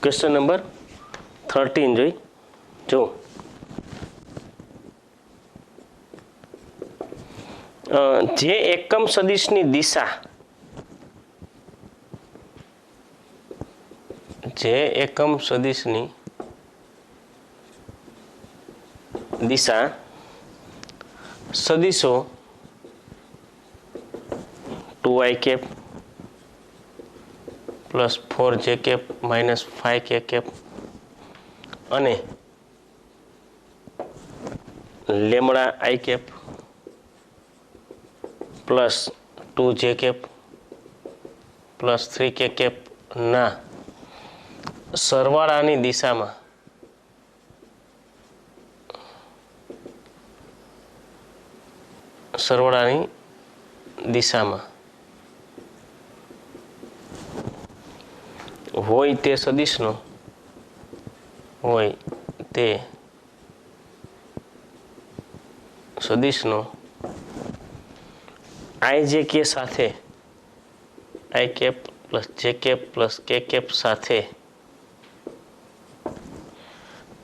Question number 13 જોઈ જો જે એકમ સદિશની દિશા સદિશો 2i cap plus 4j cap minus 5k cap અને lambda i cap plus 2j cap plus 3k cap ના સરવાળાની દિશામાં હોય તે સદિશનો ijk સાથે i cap plus j cap plus k cap સાથે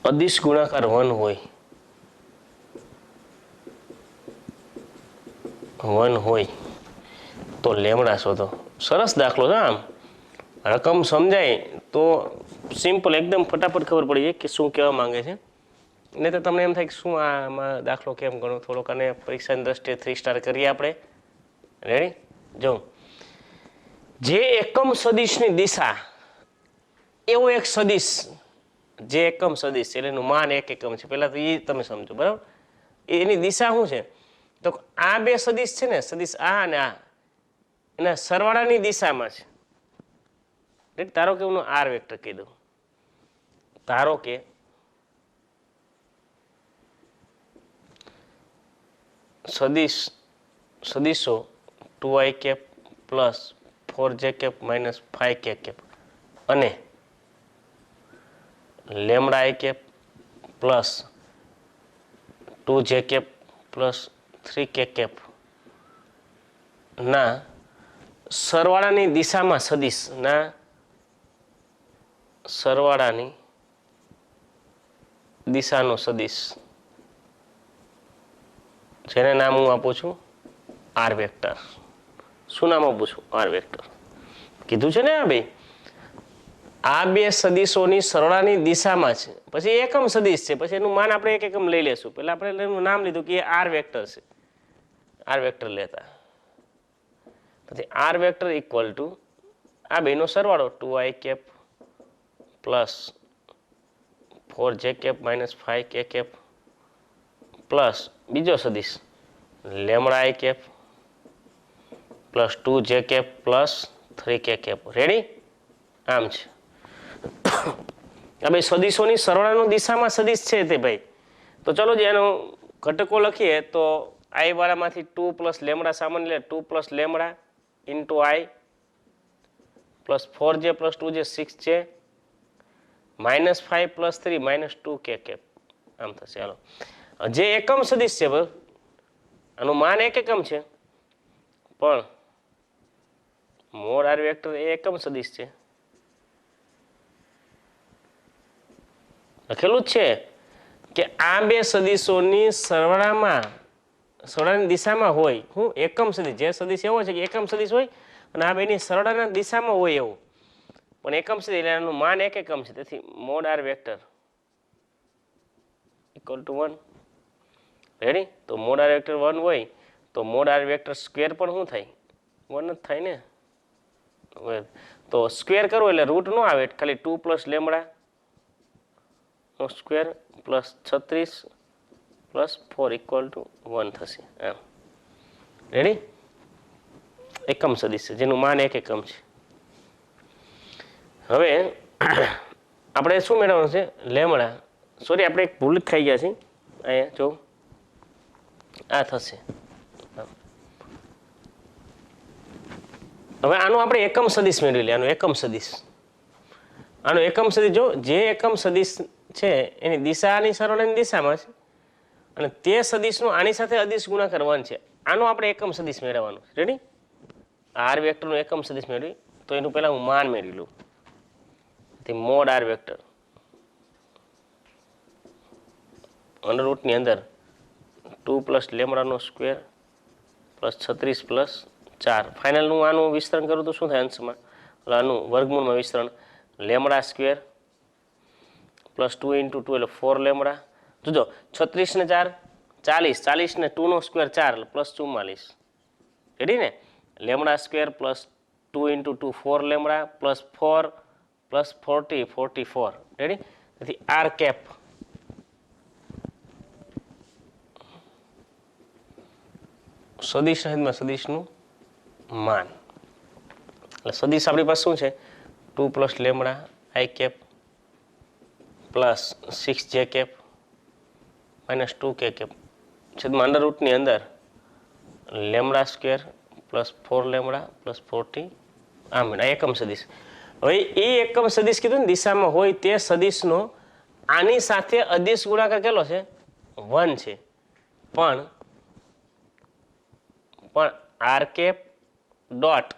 અદિશ ગુણાકાર 1 હોય તો લેમડા શોધો. સરસ દાખલો છે. આમ રકમ સમજાય તો સિમ્પલ એકદમ ફટાફટ ખબર પડી જાય કે શું કહેવા માંગે છે. નહીં તો તમને એમ થાય કે શું આમાં દાખલો કેમ ગણો, થોડોક આને પરીક્ષાની દ્રષ્ટિએ 3 સ્ટાર કરીએ આપણે. રેડી? જો જે એકમ સદિશની દિશા, એવો એક સદિશ જે એકમ સદિશ છે એટલે એનું માન એક એકમ છે. પહેલા તો એ તમે સમજો, બરાબર. એની દિશા શું છે? તો આ બે સદિશ છે ને, સદિશ આ અને આ, એના સરવાળાની દિશામાં છે. ધારો કે હું આર વેક્ટર કહી દઉં. ધારો કે સદિશો 2i cap plus 4j cap minus 5k cap અને lambda i cap plus 2j cap plus 3k cap ના સરવાળાની દિશામાં દિશાનો સદિશ, જેને નામ હું આપું છું આર વેક્ટર. શું નામ આપું છું? R vector. કીધું છે ને આ બે, આ બે સદિશોની સરવાળાની દિશામાં છે. પછી એકમ સદિશ છે, પછી એનું માન આપણે એક એકમ લઈ લેશું. પહેલા આપણે એનું નામ લીધું કે એ આર વેક્ટર છે. આર વેક્ટર લેતા પછી આર વેક્ટર ઇક્વલ ટુ આ બેનો સરવાળો 2i cap plus 4j cap minus 5k cap plus બીજો સદિશ lambda i cap plus 2j cap plus 3k cap. Ready? આમ છે. આ ભાઈ સદિશોની સરવાળાની દિશામાં સદિશ છે તે ભાઈ. તો ચલો જે એનો ઘટકો લખીએ તો i વાળામાંથી 2 પ્લસ લેમડા સામાન્ય લે, 2 plus lambda into i plus 4j plus 2j 6j minus 5 plus 3 minus 2k cap. આમ થશે. હાલો, જે એકમ સદિશ છે બરાબર, આનું માન એક એકમ છે, પણ મોડ આર વેક્ટર એ એકમ સદિશ છે. લખેલું જ છે કે આ બે સદિશોની સરવાળાની દિશામાં હોય. હું એકમ સદિશ, જે સદિશ એવો છે કે એકમ સદિશ હોય અને આ બેની સરવાળાના દિશામાં હોય એવું, પણ એકમ સદિશ એટલે એનું માન એક એકમ છે. તેથી mod r vector equal to 1. Ready? તો મોડ આર વેક્ટર 1 હોય તો મોડ આર વેક્ટર સ્ક્વેર પણ શું થાય? 1 જ થાય ને. તો સ્ક્વેર કરવો એટલે રૂટ ન આવે, ખાલી 2 plus lambda square plus 36 plus 4 equal to 1 થશે. આમ. રેડી? એકમ સદિશ છે જેનું માન એક એકમ છે. હવે આપણે શું મેળવવાનું છે? લેમડા. સોરી, આપણે એક ભૂલ ખાઈ ગયા છે અહીંયા. જો આ થશે. હવે આનું આપણે એકમ સદિશ મેળવી લઈએ. આનો એકમ સદિશ જો જે એકમ સદિશ છે એની દિશાની સરવાળાની દિશામાં છે અને તે સદિશનો આની સાથે અદિશ ગુણાકાર 1 છે. આનો આપણે એકમ સદિશ મેળવવાનું છે. રેડી? આર વેક્ટરનો એકમ સદિશ મેળવી તો એનું પહેલા હું માન મેળવી લઉં. મોડ આર વેક્ટર અંડર રૂટની અંદર 2 પ્લસ લેમડાનો સ્ક્વેર પ્લસ 36 પ્લસ 4 ફાઇનલનું આનું વિસ્તરણ કરું તો શું થાય અંશમાં આનું વર્ગમૂળમાં વિસ્તરણ લેમડા સ્ક્વેર પ્લસ 2 ઇન્ટુ 2 એટલે 4 લેમડા જોજો 36 ને 4 40 40 ને 2 નો સ્ક્વેર 4 એટલે પ્લસ 44 રેડી ને lambda square plus 2 into 2 4 lambda plus 4 plus 40 44 ready તેથી આર કેપ સદિશ સહિતમાં સદિશનું માન એટલે સદિશ આપણી પાસે શું છે 2 plus lambda i cap plus 6 j cap minus 2 કે કેપ છેદમાં અંડર રૂટની અંદર lambda square plus 4 lambda plus 40 આમ આ એકમ સદિશ હવે એ એકમ સદિશ કીધું ને દિશામાં હોય તે સદિશનો આની સાથે અદિશ ગુણાકાર કેટલો છે 1 છે પણ r cap dot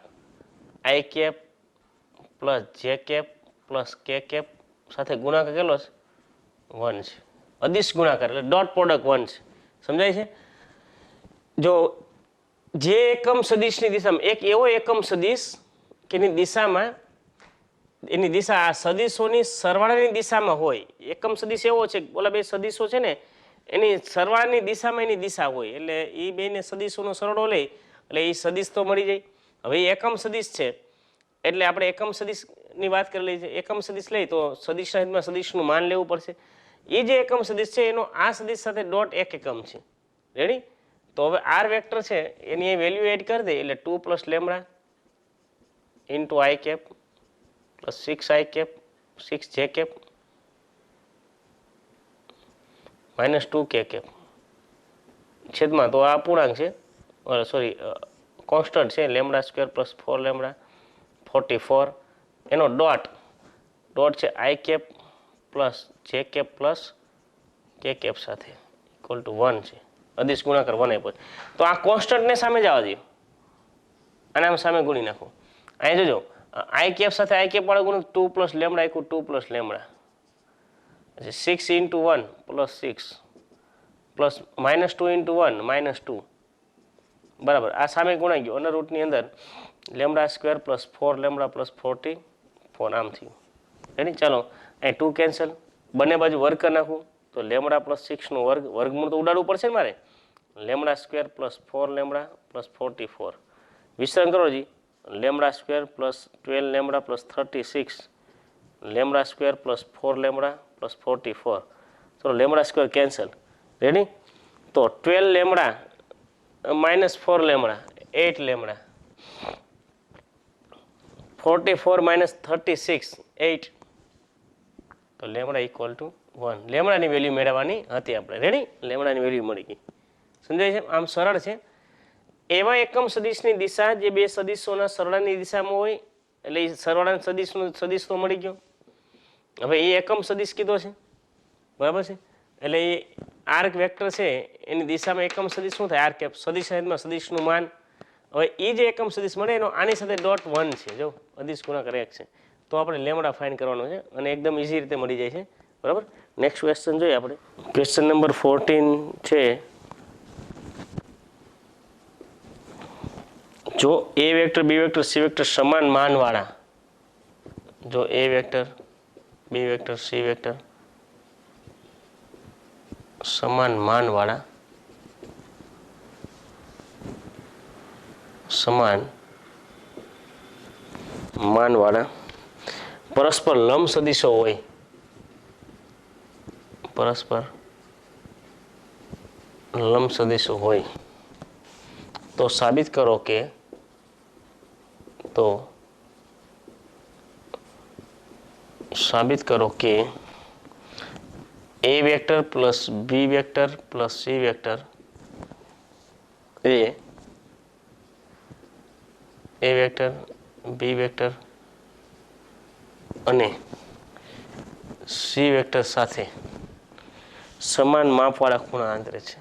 i cap plus j cap plus k cap સાથે ગુણાકાર કેટલો છે 1 છે અદિશ ગુણાકાર એટલે ડોટ પ્રોડક્ટ 1 છે સમજાય છે જો જે એકમ સદિશની દિશામાં એક એવો એકમ સદિશ કે એની દિશામાં એની દિશા આ સદિશોની સરવાળાની દિશામાં હોય એકમ સદિશ એવો છે ઓલા બે સદિશો છે ને એની સરવાળાની દિશામાં એની દિશા હોય એટલે એ બેને સદિશોનો સરવાળો લે એટલે એ સદિશ તો મળી જાય હવે એ એકમ સદિશ છે એટલે આપણે એકમ સદિશની વાત કરી લઈએ છીએ એકમ સદિશ લઈ તો સદિશ સહિતમાં સદિશનું માન લેવું પડશે એ જે એકમ સદિશ છે એનો આ સદિશ સાથે ડોટ એક એકમ છે રેડી તો હવે આર વેક્ટર છે એની વેલ્યુ એડ કરી દે એટલે 2 plus lambda into i cap plus 6 i cap 6 j cap minus 2 કે કેપ છેદમાં તો આ પૂર્ણાંક છે સોરી કોન્સ્ટન્ટ છે લેમડા સ્ક્વેર પ્લસ 4 લેમડા 44 એનો ડોટ છે i cap plus j cap plus k cap સાથે ઇક્વલ ટુ 1 છે અદિશ ગુણાકાર 1 આપ્યો તો આ કોન્સ્ટન્ટને સામે જવા દઈએ અને આમ સામે ગુણી નાખો અહીં જોજો આઈ કેપ સાથે આઈ કેપ વાળો ગુણ 2 plus lambda equal 2 plus lambda 6 into 1 plus 6 plus minus 2 into 1 minus 2 બરાબર આ સામે ગુણાઈ ગયો અંડર રૂટની અંદર lambda square plus 4 lambda plus 44 આમ થયું રેડી ચાલો અહીં 2 કેન્સલ બંને બાજુ વર્ગ કરી નાખું તો લેમડા પ્લસ 6નું વર્ગમૂળ તો ઉડાડવું પડશે ને મારે lambda square plus 4 lambda plus 44 વિસ્તરણ કરો જી lambda square plus 12 lambda plus 36 lambda square plus 4 lambda plus 44 ચલો લેમડા સ્ક્વેર કેન્સલ રેડી તો 12 lambda minus 4 lambda 8 lambda 44 minus 36 8 તો લેમડા ઇક્વલ ટુ 1 લેમડાની વેલ્યુ મેળવવાની હતી આપણે રેડી લેમડાની વેલ્યુ મળી ગઈ સમજાય છે આમ સરળ છે એવા એકમ સદિશની દિશા જે બે સદિશોના સરવાળાની દિશામાં હોય એટલે એ સરવાળાના સદિશ તો મળી ગયો હવે એ એકમ સદિશ કીધો છે બરાબર છે એટલે એ આર્ક વેક્ટર છે એની દિશામાં એકમ સદિશ શું થાય આર કેપ સદિશ સહિતમાં સદિશનું માન હવે એ જે એકમ સદિશ મળે એનો આની સાથે ડોટ 1 છે જો અદિશ ગુણાકાર 1 છે તો આપણે લેમડા ફાઇન્ડ કરવાનો છે અને એકદમ ઇઝી રીતે મળી જાય છે બરાબર નેક્સ્ટ ક્વેશ્ચન જોઈએ આપણે ક્વેશ્ચન નંબર 14 છે જો A vector B vector C vector સમાન માનવાળા જો A vector B vector C vector સમાન માનવાળા પરસ્પર લંબ સદિશો હોય પરસ્પર લંબ સદિશો હોય તો સાબિત કરો કે એ vector plus B vector plus C vector એ વેક્ટર બી વેક્ટર અને સી વેક્ટર સાથે સમાન માપવાળા ખૂણા આંતરે છે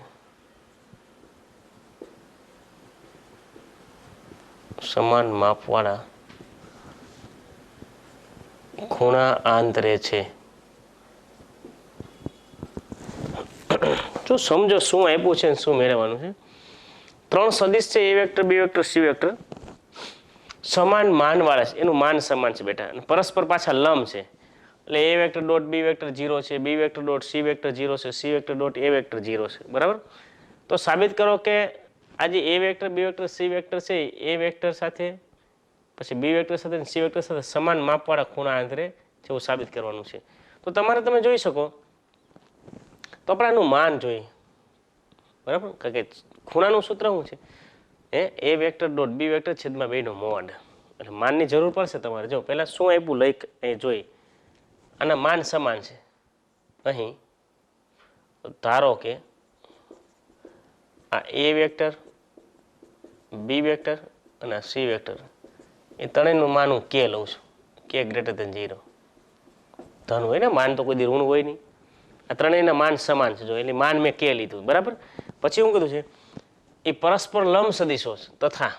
સમાન માપવાળા ખૂણા આંતરે છે. જો સમજો શું આપ્યું છે શું મેળવવાનું છે. 3 સદિશ છે, A vector B vector C vector સમાન માનવાળા છે, એનું માન સમાન છે બેટા, અને પરસ્પર પાછા લંબ છે. એટલે A vector dot B vector 0 છે, બી વેક્ટર ડોટ સી વેક્ટર 0 છે, C vector dot A vector 0 છે. બરાબર. તો સાબિત કરો કે આ જે એ vector B vector C vector છે એ વેક્ટર સાથે પછી બી વેક્ટર સાથે સી વેક્ટર સાથે સમાન માપવાળા ખૂણા આંતરે છે, એવું સાબિત કરવાનું છે. તો તમારે તમે જોઈ શકો તો આપણે આનું માન જોઈએ. બરાબર. કારણ કે ખૂણાનું સૂત્ર શું છે, A vector dot B vector છેદમાં 2 નો મોડ. એટલે માનની જરૂર પડશે તમારે. જો પહેલા શું આપ્યું લઈ અહીં જોઈ, આના માન સમાન છે. અહીં ધારો કે આ એ વેક્ટર બી વેક્ટર અને આ સી વેક્ટર એ ત્રણેયનું માન હું કે લઉં છું, કે ગ્રેટર ધેન 0. ધન હોય ને, માન તો કોઈ દી ઋણ હોય નહીં. આ ત્રણેયના માન સમાન છે. જો એટલે માન મેં કે લીધું. બરાબર. પછી શું કીધું છે, એ પરસ્પર લંબ સદિશો તથા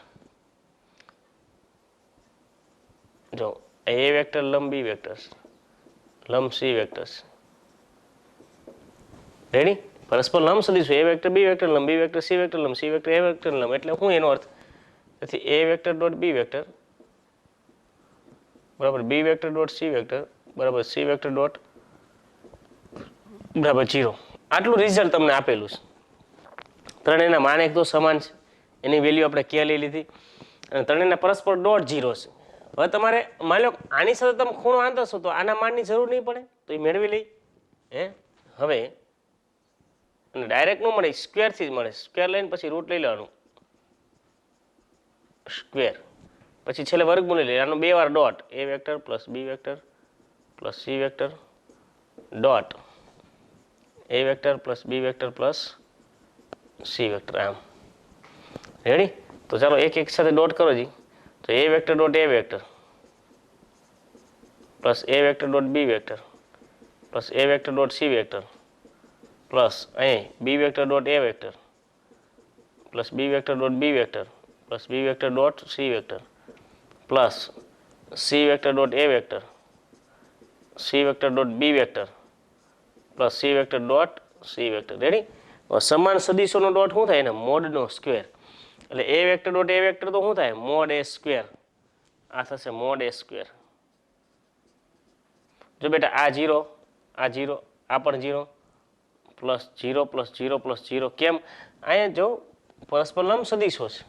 જો એ વેક્ટર લંબ બી વેક્ટર્સ લંબ સી વેક્ટર્સ. રેડી. પરસ્પર લંબ સદિશો એ વેક્ટર બી વેક્ટર લંબ બી વેક્ટર સી વેક્ટર લંબ સી વેક્ટર એ વેક્ટર લંબ. એટલે શું એનો અર્થ? તેથી એ વેક્ટર ડોટ બી વેક્ટર બરાબર બી વેક્ટર ડોટ સી વેક્ટર બરાબર સી વેક્ટર ડોટ બરાબર 0. આટલું રિઝલ્ટ તમને આપેલું છે. ત્રણેયના માન એક તો સમાન છે, એની વેલ્યુ આપણે કે લઈ લીધી, અને ત્રણેયના પરસ્પર ડોટ 0 છે. હવે તમારે માની લો આની સાથે તમે ખૂણો આંતરશો તો આના માનની જરૂર નહીં પડે, તો એ મેળવી લઈ. હવે અને ડાયરેક્ટ ન મળે, સ્ક્વેરથી જ મળે. સ્ક્વેર લઈને પછી રૂટ લઈ લેવાનું, સ્ક્વેર, પછી છેલ્લે વર્ગમૂળ લઈ લે. આનો 2 વાર dot A vector plus B vector plus C vector dot A vector plus B vector plus C vector. આમ રેડી. તો ચાલો એક એક સાથે ડોટ કરો જી. તો A vector dot A vector plus A vector dot B vector plus A vector dot C vector plus અહીં B vector dot A vector plus B vector dot B vector plus B vector dot C vector plus C vector dot A vector C vector dot B vector plus C vector dot C vector. Ready. સમાન સદિશોનો dot શું થાય ને, મોડનો square. એટલે A vector dot A vector તો શું થાય, મોડ એ સ્ક્વેર. આ થશે મોડ એ સ્ક્વેર. જો બેટા આ 0 આ 0 આ પણ 0 પ્લસ 0 પ્લસ 0 પ્લસ 0. કેમ? અહીંયા જો પરસ્પર લંબ સદિશો છે.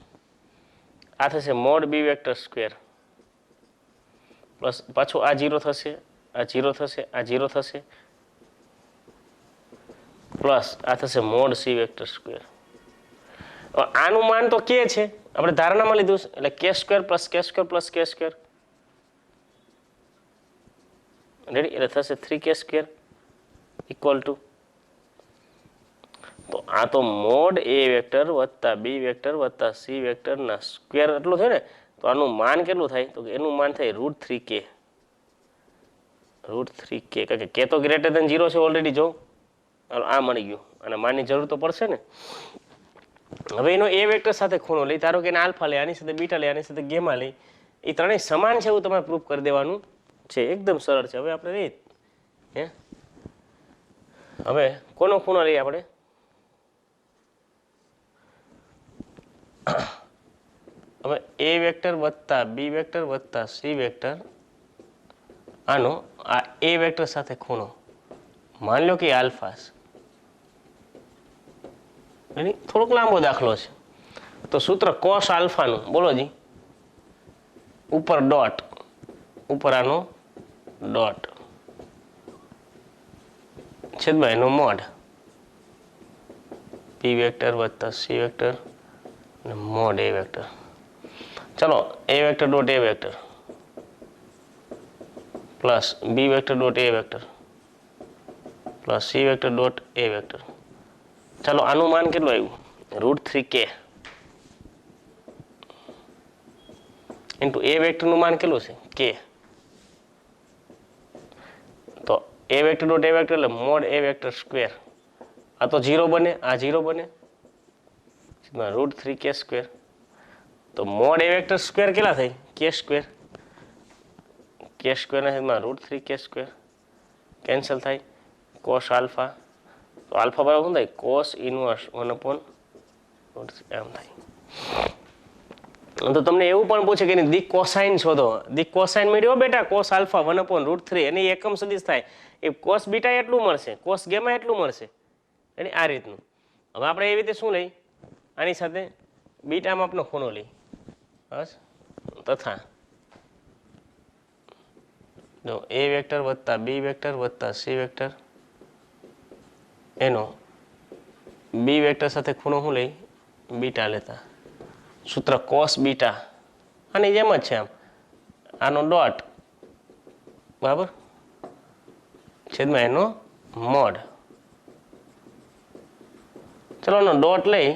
આ થશે mode B vector square plus પાછું આ 0 થશે, આ 0 થશે, આ 0 થશે પ્લસ આ થશે મોડ સી વેક્ટર સ્ક્વેર. આનું માન તો કે છે, આપણે ધારણામાં લીધું છે. એટલે કે સ્ક્વેર પ્લસ કે સ્ક્વેર પ્લસ કે સ્ક્વેર. રેડી. એટલે થશે 3k સ્ક્વેર ઇક્વલ ટુ, તો આ તો મોડ એ વેક્ટર વત્તા બી વેક્ટર વત્તા સી વેક્ટરના સ્ક્વેર એટલું થાય ને. તો આનું માન કેટલું થાય, તો એનું માન થાય √3k. √3k, કારણ કે તો ગ્રેટર ધેન 0 છે ઓલરેડી. જો આ મળી ગયું, અને માનની જરૂર તો પડશે ને. હવે એનો એ વેક્ટર સાથે ખૂણો લઈ, ધારો કે એને આલ્ફા લે, આની સાથે બીટા લે, આની સાથે ગેમા લે, એ ત્રણેય સમાન છે એવું તમારે પ્રૂફ કરી દેવાનું છે. એકદમ સરળ છે. હવે આપણે રીત હવે કોનો ખૂણો લઈએ આપણે? હવે એ વેક્ટર વત્તા બી વેક્ટર વત્તા સી વેક્ટર, આનો આ એ વેક્ટર સાથે ખૂણો માની લો કે આલ્ફા છે. થોડોક લાંબો દાખલો છે, તો સૂત્ર કોસ આલ્ફાનું બોલો જી. ઉપર ડોટ, ઉપર આનો ડોટ છેદમાં એનો મોડ બી વેક્ટર વત્તા સી વેક્ટર અને મોડ એ વેક્ટર. ચલો A vector dot A vector plus B vector dot A vector plus C vector dot A vector. ચાલો આનું માન કેટલું આવ્યું, √3k ઇન્ટુ એ વેક્ટરનું માન કેટલું છે, k. તો A vector dot A vector એટલે મોડ એ વેક્ટર સ્ક્વેર. આ તો 0 બને, આ 0 બને, √3k સ્ક્વેર. તો મોડ એ વેક્ટર સ્ક્વેર કેટલા થાય, k સ્ક્વેર. k કે સ્ક્વેરના છેદમાં √3k², કેન્સલ થાય. કોસ આલ્ફા, તો આલ્ફા બરાબર શું થાય? કોસ ઇનવર્સ 1/√3 એમ થાય. તો તમને એવું પણ પૂછે કે એની દિક કોસાઇન શોધો. દિક કોસાઇન મેળવ્યો બેટા, કોસ આલ્ફા 1/√3, એની એકમ સદિશ થાય એ કોસ બીટા એટલું મળશે, કોસ ગેમા એટલું મળશે. એટલે આ રીતનું. હવે આપણે એવી રીતે શું લઈ, આની સાથે બીટા માપનો ખૂણો લઈ, બસ. તથા જો એ વેક્ટર વત્તા બી વેક્ટર વત્તા સી વેક્ટર, એનો બી વેક્ટર સાથે ખૂણો શું લઈ? બીટા લેતા. સૂત્ર કોસ બીટા, આની જેમ જ છે આમ, આનો ડોટ બરાબર છેદમાં એનો મોડ. ચલો આનો ડોટ લઈ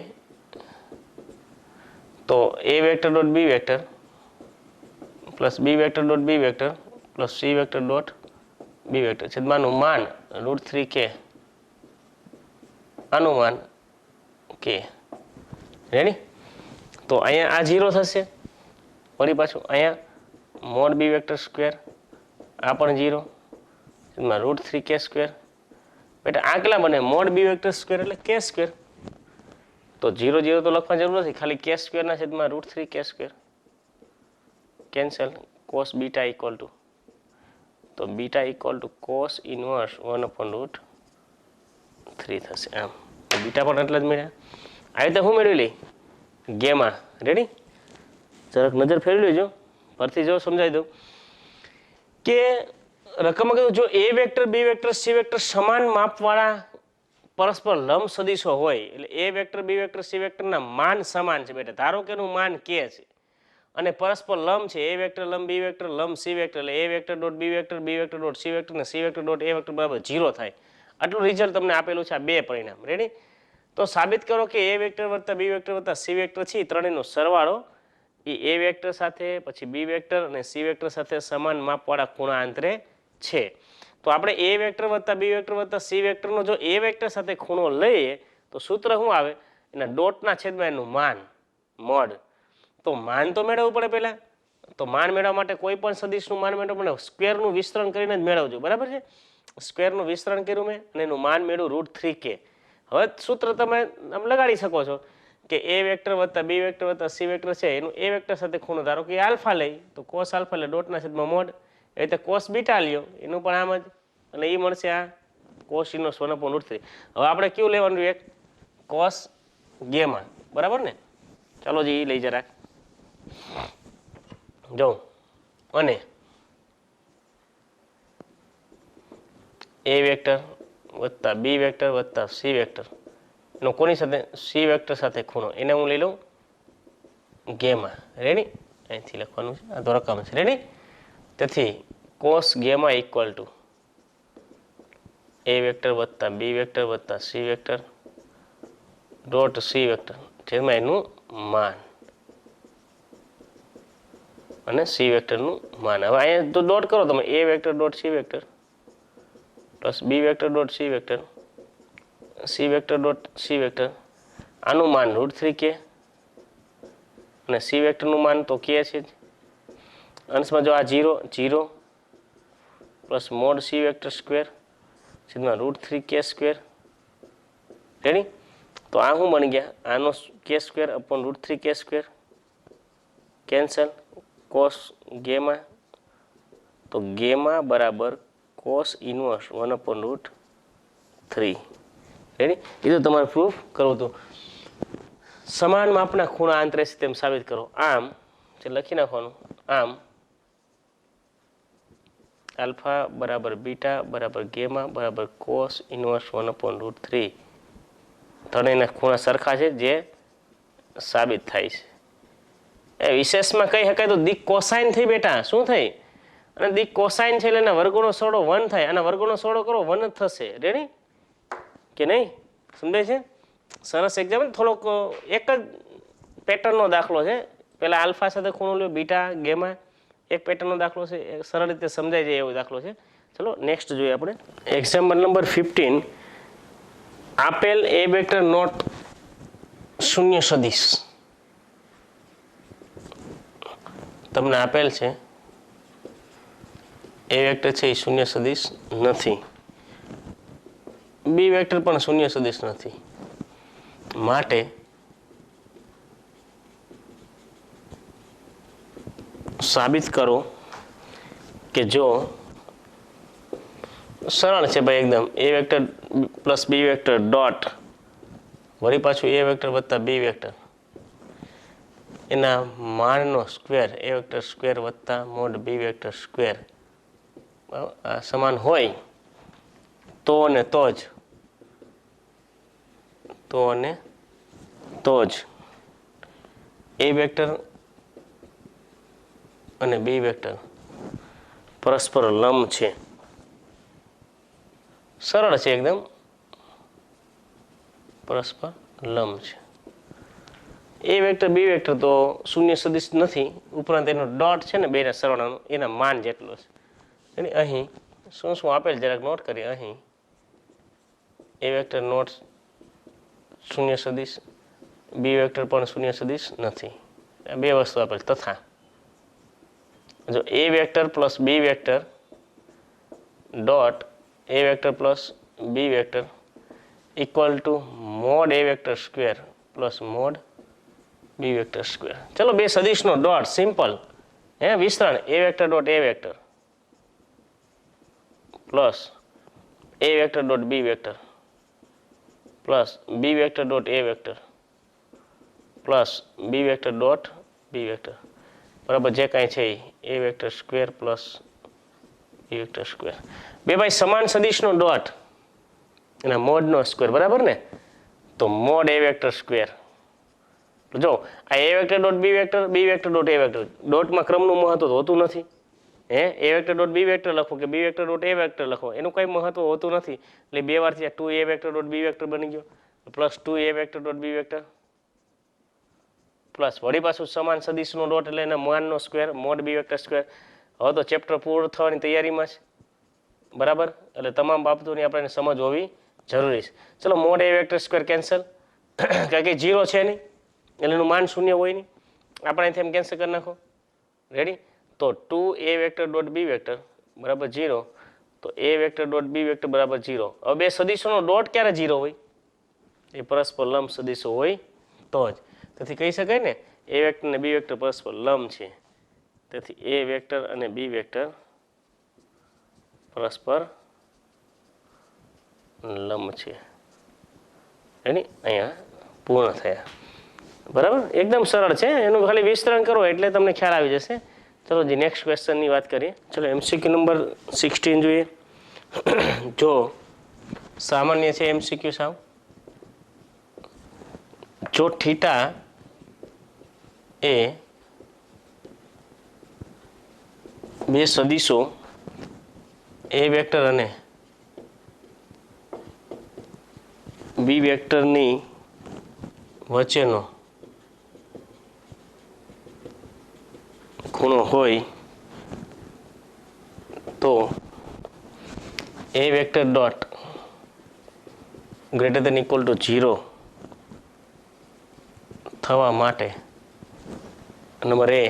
તો A vector dot B vector plus B vector dot B vector plus C vector dot B vector છેદમાંનું માન √3k, આનું માન k. રેડી? તો અહીંયા આ 0 થશે. વળી પાછું અહીંયા મોડ બી વેક્ટર સ્ક્વેર, આ પણ 0 છેદમાં √3k². બેટા આ કેટલા બને? મોડ બી વેક્ટર સ્ક્વેર એટલે k². તો 0 0 તો લખવા જરૂર નથી, ખાલી k² ના છેદમાં √3k². Cancel. Cos beta equal to, તો beta equal to cos inverse 1/√3 થશે. આમ બીટા પણ એટલા જ મળ્યા. આ રીતે હું મેળવી લઈ? ગેમા. રેડી? જરાક નજર ફેરવી લેજો, પરથી જો સમજાવી દઉં કે રકમમાં કીધું જો A vector B vector C vector સમાન માપવાળા પરસ્પર લંબ સદિશો હોય, એટલે A vector B vector C વેક્ટરના માન સમાન છે બેટા. ધારો કે એનું માન k છે અને પરસ્પર લંબ છે, એ વેક્ટર લંબ બી વેક્ટર લંબ સી વેક્ટર, એટલે A vector dot B vector dot C vector ને C vector dot A vector બરાબર 0 થાય. આટલું રિઝલ્ટ તમને આપેલું છે, આ બે પરિણામ. રેડી? તો સાબિત કરો કે એ વેક્ટર વત્તા બી વેક્ટર વત્તા સી વેક્ટર છે એ ત્રણેયનો સરવાળો એ વેક્ટર સાથે પછી બી વેક્ટર અને સી વેક્ટર સાથે સમાન માપવાળા ખૂણા અંતરે છે. તો આપણે એ વેક્ટર વત્તા બી વેક્ટર વત્તા સી વેક્ટરનો જો એ વેક્ટર સાથે ખૂણો લઈએ તો સૂત્ર શું આવે? એના ડોટના છેદમાં એનું માન મોડ. તો માન તો મેળવવું પડે પહેલાં. તો માન મેળવવા માટે કોઈ પણ સદિશનું માન મેળવવું પડે, સ્ક્વેરનું વિસ્તરણ કરીને જ મેળવજો. બરાબર છે? સ્ક્વેરનું વિસ્તરણ કર્યું મેં અને એનું માન મેળવ્યું √3k. હવે સૂત્ર તમે આમ લગાડી શકો છો કે એ વેક્ટર વત્તા બી વેક્ટર વત્તા સી વેક્ટર છે એનું એ વેક્ટર સાથે ખૂણો ધારો કે આલ્ફા લઈ તો કોસ આલ્ફા એટલે ડોટના છેદમાં મોડ. એ રીતે કોસ બીટા લ્યો એનું પણ આમ જ, અને એ મળશે આ કોસ ઇનવર્સ 1/√3. હવે આપણે કયું લેવાનું? એક કોસ ગેમા. બરાબર ને? ચાલો જી લઈ જરાક જો. અને એ વેક્ટર વત્તા બી વેક્ટર વત્તા સી વેક્ટર એનો કોની સાથે? સી વેક્ટર સાથે ખૂણો, એને હું લઈ લઉં ગેમા. રેડી? અહીંથી લખવાનું છે, આ તો રકમ છે. રેડી? તેથી cos gamma equal to A vector વત્તા બી વેક્ટર વત્તા C vector dot C vector જેમાં એનું માન અને સી વેક્ટરનું માન. હવે અહીંયા તો ડોટ કરો તમે, A vector dot C vector plus B vector dot C vector C vector dot C vector, આનું માન √3k અને સી વેક્ટરનું માન તો k છે જ. અંશમાં જો આ 0 0 plus mode C vector square છેદમાં √3k². રેડી? તો આ શું બની ગયા? આનો k² upon √3k². Cancel. Cos gamma, તો ગેમા બરાબર કોસ ઇનવર્સ 1/√3. રેડી? એ તો તમારે પ્રૂફ કરવું હતું. સમાન માપના ખૂણા આંતરે છે તેમ સાબિત કરો. આમ લખી નાખવાનું, આમ આલ્ફા બરાબર બીટા બરાબર ગેમા બરાબર કોસ ઇનવર્સ 1/√3. ત્રણેયના ખૂણા સરખા છે જે સાબિત થાય છે. એ વિશેષમાં કહી શકાય તો દિક કોસાઇન થઈ બેટા. શું થઈ? અને દિક કોસાઇન છે એટલે એના વર્ગોનો સરવાળો 1 થાય. આના વર્ગોનો સરવાળો કરો 1 જ થશે. રેડી કે નહીં? સમજાય છે? સરસ એક્ઝામ્પલ. થોડોક એક જ પેટર્નનો દાખલો છે. પહેલાં આલ્ફા સાથે ખૂણો લ્યો, બીટા ગેમા, એક પેટર્નનો દાખલો છે, સરળ રીતે સમજાઈ જાય એવો દાખલો છે. ચલો નેક્સ્ટ જોઈએ આપણે. Example number 15. આપેલ એ વેક્ટર નોટ શૂન્ય સદિશ તમને આપેલ છે એ વેક્ટર છે એ શૂન્ય સદિશ નથી, બી વેક્ટર પણ શૂન્ય સદિશ નથી, માટે સાબિત કરો કે જો સરળ છે ભાઈ એકદમ, એ vector plus B vector dot વળી પાછું એ વેક્ટર વત્તા બી વેક્ટર એના માનનો સ્ક્વેર એ વેક્ટર સ્ક્વેર વત્તા મોડ બી વેક્ટર સ્ક્વેર સમાન હોય તો અને તો જ એ વેક્ટર અને બી વેક્ટર પરસ્પર લંબ છે. સરળ છે એકદમ, પરસ્પર લંબ છે. એ વેક્ટર બી વેક્ટર તો શૂન્ય સદિશ નથી, ઉપરાંત એનો ડોટ છે ને બેના સરવાળાનો એના માન જેટલો છે. એટલે અહીં શું આપેલ જરાક નોટ કરીએ. અહીં એ વેક્ટર નોટ શૂન્ય સદિશ, બી વેક્ટર પણ શૂન્ય સદિશ નથી. બે વસ્તુ આપેલ. તથા જો A vector plus B vector dot A vector plus B vector equal to mod A vector square plus mod B vector square. ચલો બે સદિશનો ડોટ સિમ્પલ વિસ્તરણ A vector dot A vector plus A vector dot B vector plus B vector dot A vector plus B vector dot B vector બરાબર જે કાંઈ છે A vector square plus B vector square. બે ભાઈ સમાન સદિશનો dot એના મોડનો સ્ક્વેર બરાબર ને, તો મોડ એ વેક્ટર સ્ક્વેર. જો આ A vector dot B vector, B vector dot A vector, ડોટમાં ક્રમનું મહત્વ હોતું નથી. એ વેક્ટર ડોટ બી વેક્ટર લખો કે બી વેક્ટર ડોટ એ વેક્ટર લખો એનું કંઈ મહત્વ હોતું નથી. એટલે બે વાર થયા, 2 A vector dot B vector બની ગયો plus 2 A vector dot B vector plus વળી પાછું સમાન સદિશનો ડોટ એટલે એના માનનો square mod B vector square. હવે તો ચેપ્ટર પૂરું થવાની તૈયારીમાં છે બરાબર, એટલે તમામ બાબતોની આપણે સમજ હોવી જરૂરી છે. ચલો mode A vector square cancel, કારણ કે 0 છે નહીં એટલે એનું માન શૂન્ય હોય નહીં, આપણે અહીંથી એમ કેન્સલ કરી નાખો. રેડી? તો 2 A vector dot B vector બરાબર 0, તો A vector dot B vector બરાબર 0. હવે બે સદિશોનો ડોટ ક્યારે 0 હોય? એ પરસ્પર લંબ સદિશો હોય તો જ. તેથી કહી શકાય ને એ વેક્ટર અને બી વેક્ટર પરસ્પર લંબ છે. તેથી એ વેક્ટર અને બી વેક્ટર પરસ્પર લંબ છે. રેડી? અહીંયા પૂર્ણ થયા બરાબર. એકદમ સરળ છે, એનું ખાલી વિસ્તરણ કરો એટલે તમને ખ્યાલ આવી જશે. ચલો જી નેક્સ્ટ ક્વેશ્ચનની વાત કરીએ. ચલો એમસીક્યુ નંબર 16 જોઈએ. જો સામાન્ય છે એમસીક્યુ સાવ, જો થીટા એ બે સદિશો એ વેક્ટર અને બી વેક્ટરની વચ્ચેનો ખૂણો હોય તો A vector dot greater than equal to 0 થવા માટે number A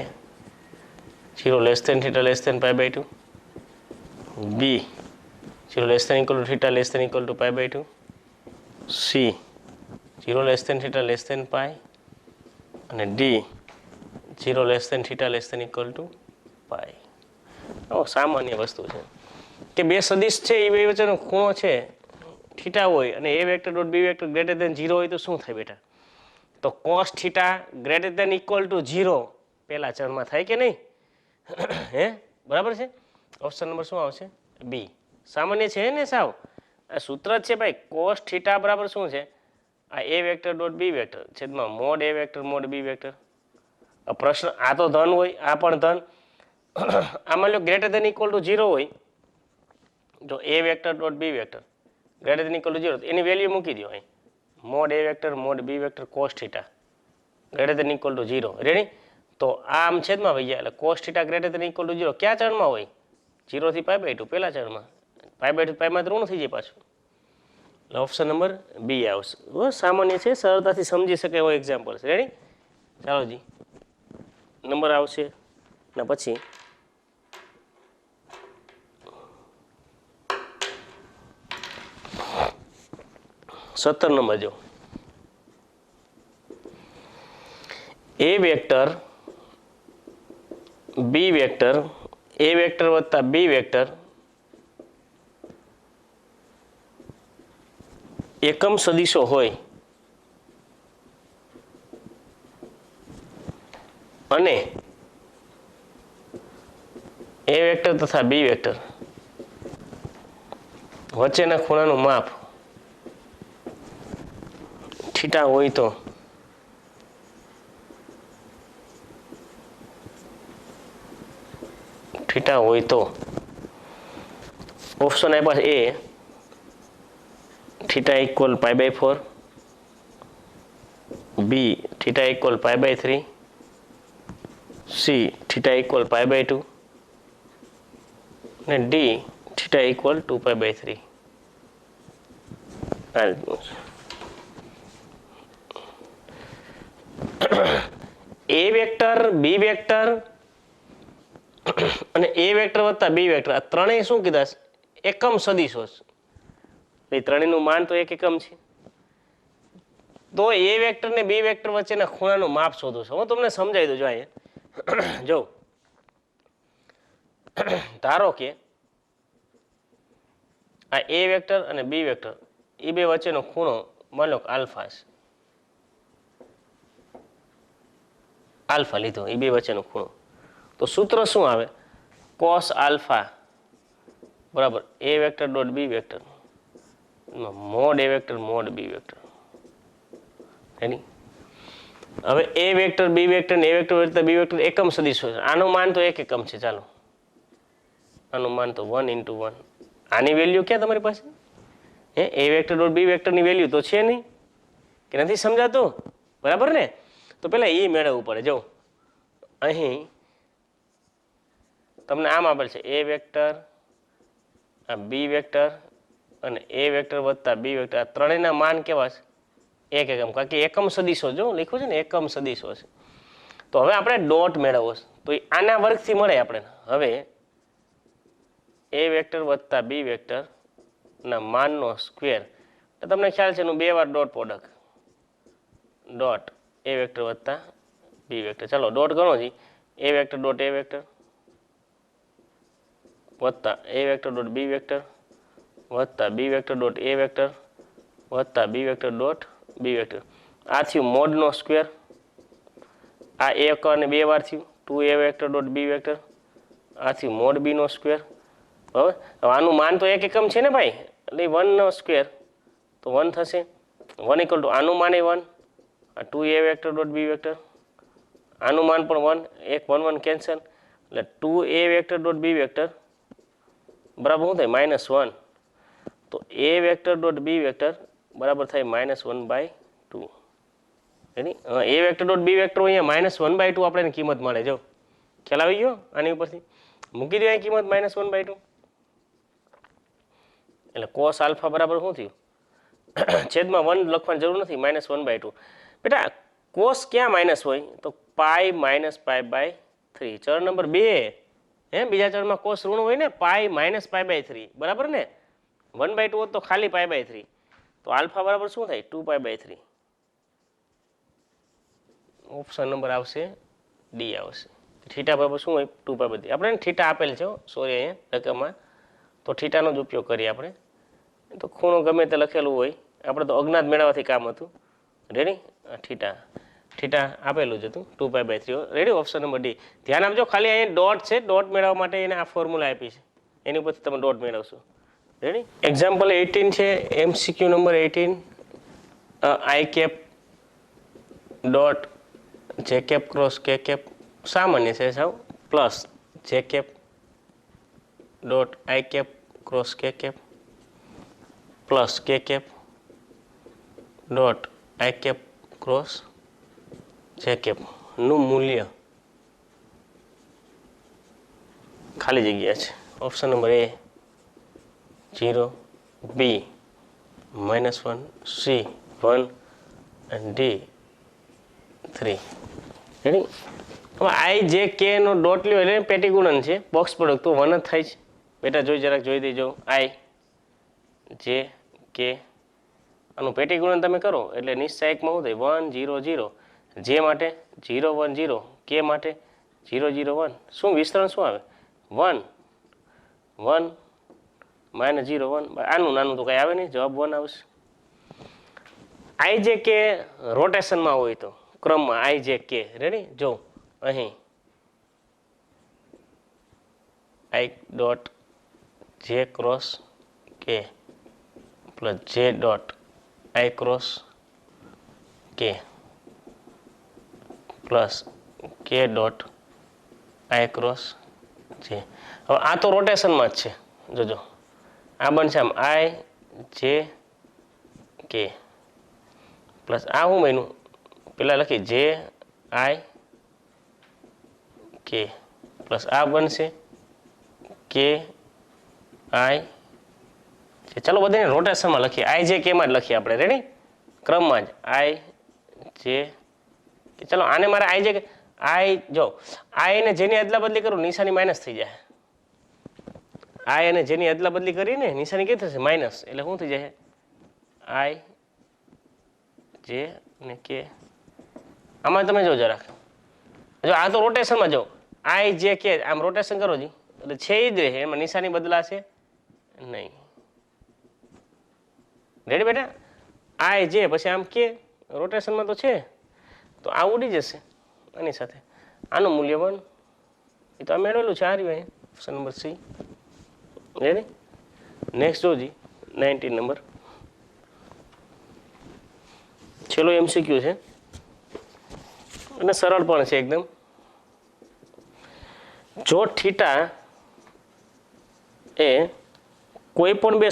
0 less than theta less than pi by 2, B 0 less than equal to theta less than equal to pi by 2, C 0 less than theta less than pi, અને D 0 less than theta less than equal to pi. સામાન્ય વસ્તુ છે કે બે સદિશ છે એ બે વચ્ચેનો ખૂણો છે થીટા હોય અને A vector dot B vector greater than 0 હોય તો શું થાય બેટા? તો cos theta greater than equal to 0 પહેલા ચરણમાં થાય કે નહીં? બરાબર છે. ઓપ્શન નંબર શું આવશે? બી. સામાન્ય છે ને સાવ, આ સૂત્ર જ છે ભાઈ. કોસ થીટા બરાબર શું છે? આ A vector dot B vector છેદમાં mod A vector mod B vector. પ્રશ્ન આ તો ધન હોય, આ પણ ધન. આમાં લો ગ્રેટર દેન ઇક્વલ ટુ 0 હોય, જો A vector dot B vector greater than equal to 0 એની વેલ્યુ મૂકી દો અહીં, mod A vector mod B vector cos theta greater than equal to 0. Ready? તો આમ છેદમાં વહી જાય એટલે cos theta greater than equal to 0 ક્યાં ચરણમાં હોય? 0 થી પાઈ બાય 2 પહેલા ચરણમાં, પાઈ બાય 2 પાઈમાં ઋણ થઈ જાય પાછું. એટલે ઓપ્શન નંબર બી આવશે. સામાન્ય છે, સરળતાથી સમજી શકે એવો એક્ઝામ્પલ છે. રેડી? ચાલો જી નંબર આવશે ને પછી 17 નંબર જો A vector B vector A vector વત્તા બી વેક્ટર એકમ સદિશો હોય અને એ વેક્ટર તથા બી વેક્ટર વચ્ચેના ખૂણાનું માપ થીટા હોય તો ઓપ્શન આપ્યા A theta equal π/4, B theta equal π/3, C theta equal π/2 અને D theta equal 2π/3. A vector B vector અને એ વેક્ટર વત્તા બી વેક્ટર આ ત્રણેય શું કીધા એકમ સદિશો છે. ત્રણેયનું માન તો એક એકમ છે. તો એ વેક્ટર ને બી વેક્ટર વચ્ચેના ખૂણાનું માપ શોધો છો. હું તમને સમજાવી દઉં. જો અહીંયા જો ધારો કે આ એ વેક્ટર અને બી વેક્ટર એ બે વચ્ચેનો ખૂણો માની લો આલ્ફા છે. આલ્ફા લીધો એ બે વચ્ચેનો ખૂણો, તો સૂત્ર શું આવે? કોસ આલ્ફા બરાબર A vector dot B vector mod A vector mod B vector. એની હવે એ વેક્ટર બી વેક્ટર ને એ વેક્ટર વત્તા બી વેક્ટર એકમ સદિશો છે. આનું માન તો એક એકમ છે. ચાલો આનું માન તો 1 × 1. આની વેલ્યુ ક્યાં તમારી પાસે? એ વેક્ટર ડોટ બી વેક્ટરની વેલ્યુ તો છે નહીં કે નથી સમજાતું? બરાબર ને? તો પેલા એ મેળવવું પડે. જો અહીં તમને આમ આપેલ છે એ વેક્ટર આ બી વેક્ટર અને એ વેક્ટર વત્તા બી વેક્ટર આ ત્રણેયના માન કેવા છે? એક એકમ. કારણ કે એકમ સદિશો જો લખ્યું છે ને એકમ સદિશો છે. તો હવે આપણે ડોટ મેળવવો છે તો આના વર્ગથી મળે આપણે. હવે એ વેક્ટર વત્તા બી વેક્ટર ના માનનો સ્ક્વેર તો તમને ખ્યાલ છે એનું 2 વાર dot product dot A vector વત્તા બી વેક્ટર. ચાલો ડોટ ગણો જી. એ વેક્ટર ડોટ એ વેક્ટર વત્તા એ વેક્ટર ડોટ બી વેક્ટર વત્તા બી વેક્ટર ડોટ એ વેક્ટર વત્તા બી વેક્ટર ડોટ બી વેક્ટર. આ થયું મોડનો સ્ક્વેર. આ 1 અને 2 વાર થયું 2 A vector dot B vector. આ થયું મોડ બીનો સ્ક્વેર. બરાબર. હવે આનું માન તો એક એકમ છે ને ભાઈ, એટલે 1 નો સ્ક્વેર તો 1 થશે. 1 = આનું માન 1 આ 2 A vector dot B vector. આનું માન પણ 1 1 1 કેન્સલ એટલે 2 A vector dot B vector બરાબર શું થાય? -1. તો A vector dot B vector બરાબર થાય -1/2. એની એ વેક્ટર ડોટ બી વેક્ટર અહીંયા -1/2 આપણે કિંમત મળે. જો ખ્યાલ આવી ગયો? આની ઉપરથી મૂકી દો અહીં કિંમત -1/2. એટલે કોસ આલ્ફા બરાબર શું થયું? છેદમાં 1 લખવાની જરૂર નથી, -1/2. બેટા કોસ ક્યાં માઇનસ હોય? તો પાઈ -π/3. ચરણ નંબર 2 બીજા ચરણમાં કોસ ઋણ હોય ને, પાઈ -π/3 બરાબર ને? 1/2 હોત તો ખાલી π/3. તો આલ્ફા બરાબર શું થાય? 2π/3. ઓપ્શન નંબર આવશે ડી આવશે. થીટા બરાબર શું હોય? 2π/3. આપણે થીટા આપેલ છે સોરી અહીંયા રકમમાં, તો થીટાનો જ ઉપયોગ કરીએ આપણે. તો ખૂણો ગમે તે લખેલું હોય, આપણે તો અજ્ઞાત મેળવવાથી કામ હતું. રેડી? થીટા આપેલું જ હતું 2π/3. રેડી? Option number D. ધ્યાન આપજો, ખાલી અહીંયા ડોટ છે, ડોટ મેળવવા માટે એને આ ફોર્મ્યુલા આપી છે, એની ઉપરથી તમે ડોટ મેળવશો. રેડી? એક્ઝામ્પલ 18 છે, MCQ number 18. I cap dot j cap cross k cap સામાન્ય છે સાવ plus j cap dot i cap cross k cap plus k cap dot i cap cross j cap નું મૂલ્ય ખાલી જગ્યા છે. Option number A 0, B -1, C 1 અને D 3. Ready? હવે આઈ જે કે નો ડોટ લ્યો એટલે પેટી ગુણન છે, બોક્સ પ્રોડક્ટ તો 1 જ થાય છે. બેટા જરાક જોઈ દેજો. આઈ જે કે આનું પેટી ગુણન તમે કરો એટલે નિશ્ચાયકમાં શું થાય 1 0 0 જે માટે 0 1 0 કે માટે 0 0 1 શું વિસ્તરણ શું આવે 1 1 માઇનસ 0 1 આનું નાનું તો કંઈ આવે નહીં જવાબ 1 આવશે આઈ જે કે રોટેશનમાં હોય તો ક્રમમાં આઈ જે કે રેડી જો અહીં આઈ ડોટ જે ક્રોસ કે પ્લસ જે ડોટ આઈ ક્રોસ કે પ્લસ કે ડોટ આઈ ક્રોસ જે હવે આ તો રોટેશનમાં જ છે જોજો આ બનશે આમ આઈ જે કે પ્લસ આ શું બન્યું પેલા લખી જે આઈ કે પ્લસ આ બનશે કે આઈ જે ચાલો બધાને રોટેશનમાં લખીએ આઈ જે કેમાં જ લખીએ આપણે રેડી ક્રમમાં જ આઈ જે કે ચાલો આને મારે આઈ જે કે આઈ જો આઈ ને જેની અદલા બદલી કરું નિશાની માઇનસ થઈ જાય આઈ અને જેની અદલા બદલી કરીને નિશાની કઈ થશે માઇનસ એટલે શું થઈ જાય આઈ જે ને કે આમાં તમે જો જરાક જો આ તો રોટેશનમાં જો આઈ જે કે આમ રોટેશન કરો જી એટલે છે જ રહે એમાં નિશાની બદલાશે નહીં રેડી બેટા આઈ જે પછી આમ કે રોટેશનમાં તો છે તો આ ઉડી જશે આની સાથે આનું મૂલ્ય 1 એ તો આ મેળવેલું છે આ રહ્યું option number C ready next જોજી 19 નંબર છેલ્લો એમસીક્યુ છે અને સરળ પણ છે એકદમ જો થીટા એ કોઈ પણ બે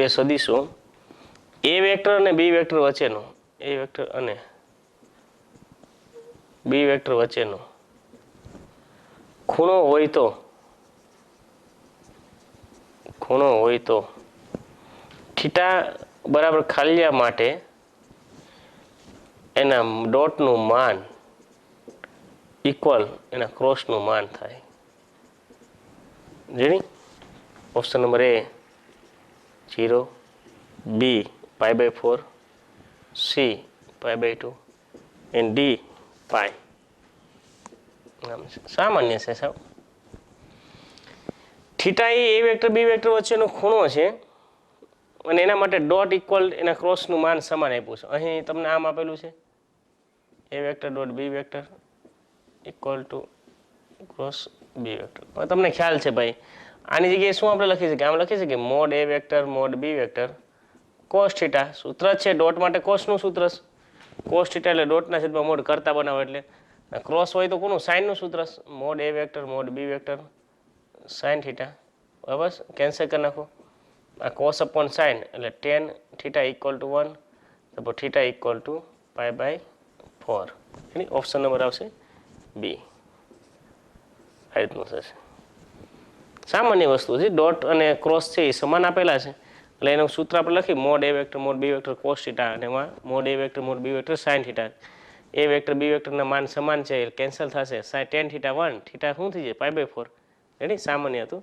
સદિશો એ વેક્ટર અને બી વેક્ટર વચ્ચેનો એ વેક્ટર અને બી વેક્ટર વચ્ચેનો ખૂણો હોય તો થીટા બરાબર ખાલિયા માટે એના ડોટનું માન ઇક્વલ એના ક્રોસનું માન થાય ready option number A 0 B π/4 C π/2 and D pi સામાન્ય છે સાહેબ theta A vector B vector વચ્ચેનો ખૂણો છે અને એના માટે ડોટ ઇક્વલ એના ક્રોસનું માન સમાન આપ્યું છે અહીં તમને આમ આપેલું છે A vector dot B vector equal to cross B vector હવે તમને ખ્યાલ છે ભાઈ આની જગ્યાએ શું આપણે લખી શકીએ આમ લખી શકીએ mode A vector mod B vector cos theta સૂત્ર જ છે ડોટ માટે કોસનું સૂત્ર કોસ થીટા એટલે ડોટના છેદમાં મોડ કરતા બનાવો એટલે ક્રોસ હોય તો કોનું સાઇનનું સૂત્ર mod A vector mod B vector sine theta બરાબર કેન્સલ કરી નાખો આ કોસ અપોન સાઇન એટલે ટેન થીટા ઇક્વલ ટુ 1 તો થીટા ઇક્વલ ટુ π/4 એની ઓપ્શન નંબર આવશે બી આ રીતનું થશે સામાન્ય વસ્તુ છે ડોટ અને ક્રોસ છે એ સમાન આપેલા છે એટલે એનું સૂત્ર આપણે લખી mode A vector mod B vector cos theta અને એમાં mode A vector mod B vector sine theta A vector બી વેક્ટરના માન સમાન છે એટલે કેન્સલ થશે ટેન થીટા 1 થીટા શું થઈ જાય π/4 રેડી સામાન્ય હતું